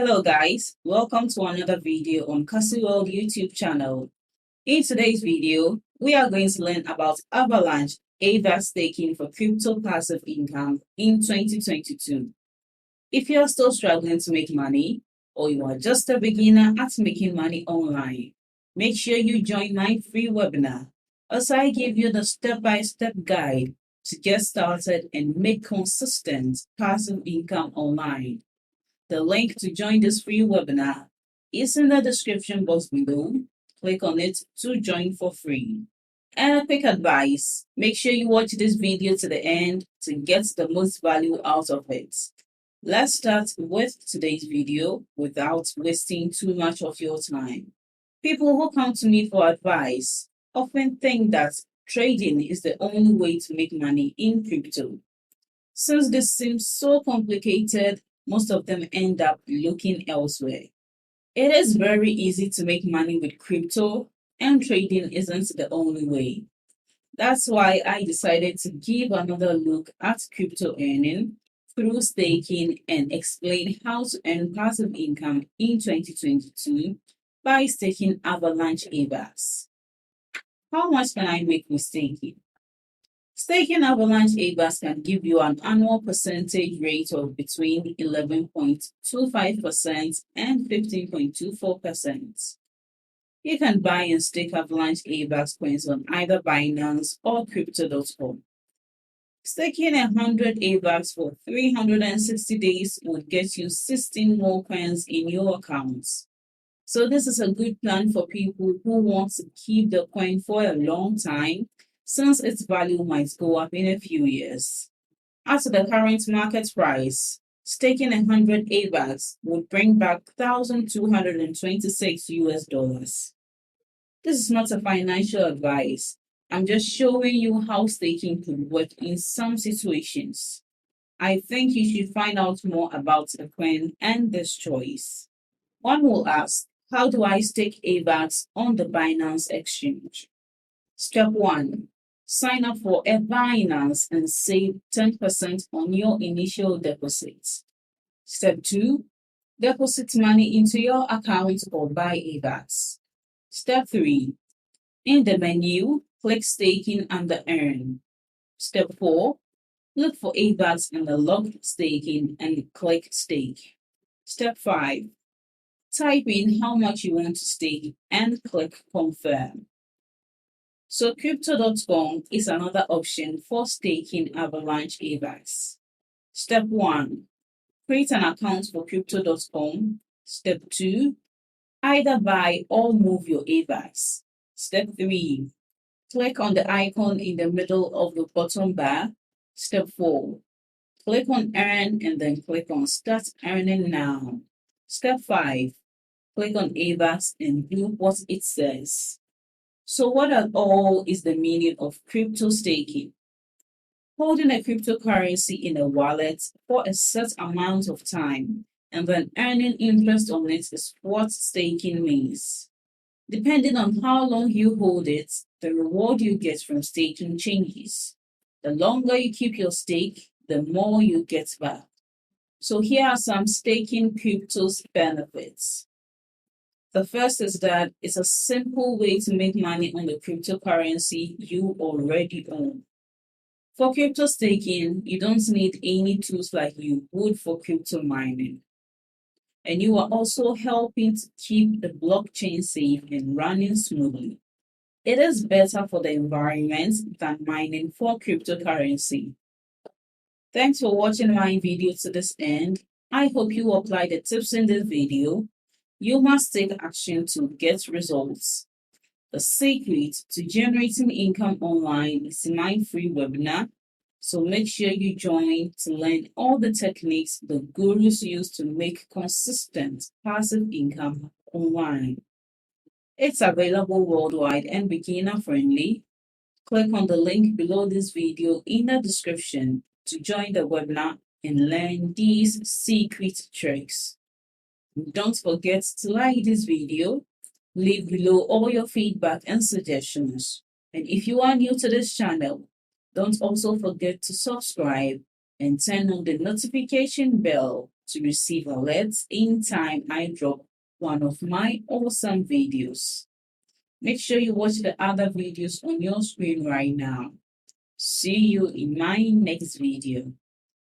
Hello guys, welcome to another video on Cassy World YouTube channel. In today's video, we are going to learn about Avalanche AVAX staking for crypto passive income in 2022. If you are still struggling to make money, or you are just a beginner at making money online, make sure you join my free webinar as I give you the step-by-step guide to get started and make consistent passive income online. The link to join this free webinar is in the description box below. Click on it to join for free. And a quick advice, make sure you watch this video to the end to get the most value out of it. Let's start with today's video without wasting too much of your time. People who come to me for advice often think that trading is the only way to make money in crypto. Since this seems so complicated, most of them end up looking elsewhere. It is very easy to make money with crypto, and trading isn't the only way. That's why I decided to give another look at crypto earning through staking and explain how to earn passive income in 2022 by staking Avalanche AVAX. How much can I make with staking? Staking Avalanche AVAX can give you an annual percentage rate of between 11.25% and 15.24%. You can buy and stake Avalanche AVAX coins on either Binance or Crypto.com. Staking 100 AVAX for 360 days will get you 16 more coins in your accounts. So this is a good plan for people who want to keep the coin for a long time, since its value might go up in a few years. At the current market price, staking 100 AVAX would bring back $1,226. This is not a financial advice. I'm just showing you how staking could work in some situations. I think you should find out more about the coin and this choice. One will ask, how do I stake AVAX on the Binance exchange? Step 1. Sign up for a Binance and save 10% on your initial deposits. Step 2. Deposit money into your account or buy AVAX. Step 3. In the menu, click Staking under Earn. Step 4. Look for AVAX in the Logged Staking and click Stake. Step 5. Type in how much you want to stake and click Confirm. So Crypto.com is another option for staking Avalanche AVAX. Step 1. Create an account for Crypto.com. Step 2. Either buy or move your AVAX. Step 3. Click on the icon in the middle of the bottom bar. Step 4. Click on Earn and then click on Start Earning Now. Step 5. Click on AVAX and do what it says. So what at all is the meaning of crypto staking? Holding a cryptocurrency in a wallet for a set amount of time and then earning interest on it is what staking means. Depending on how long you hold it, the reward you get from staking changes. The longer you keep your stake, the more you get back. So here are some staking crypto's benefits. The first is that it's a simple way to make money on the cryptocurrency you already own. For crypto staking, you don't need any tools like you would for crypto mining. And you are also helping to keep the blockchain safe and running smoothly. It is better for the environment than mining for cryptocurrency. Thanks for watching my video to this end. I hope you apply the tips in this video. You must take action to get results. The secret to generating income online is in my free webinar, so make sure you join to learn all the techniques the gurus use to make consistent passive income online. It's available worldwide and beginner friendly. Click on the link below this video in the description to join the webinar and learn these secret tricks. Don't forget to like this video, leave below all your feedback and suggestions. And if you are new to this channel, don't also forget to subscribe and turn on the notification bell to receive alerts anytime I drop one of my awesome videos. Make sure you watch the other videos on your screen right now. See you in my next video.